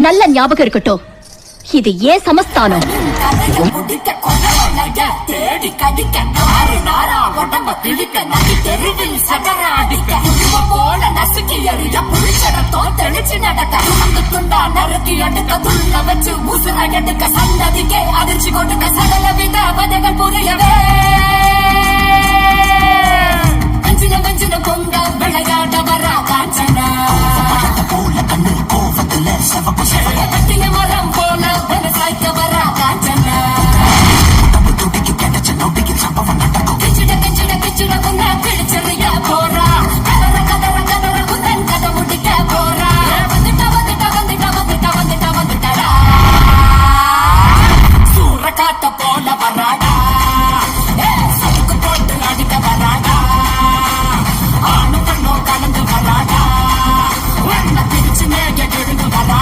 நல்ல ஞாபகம் இருக்கட்டும், இது ஏன் சமஸ்தானம். தேடி கடிக்க நாறு நாரா உடம்ப கிழிக்க நடி தெருவில் சகர அடிக்க போல நசுக்கி எறிய புளிச்சடத்தோ தெளிச்சு நடக்க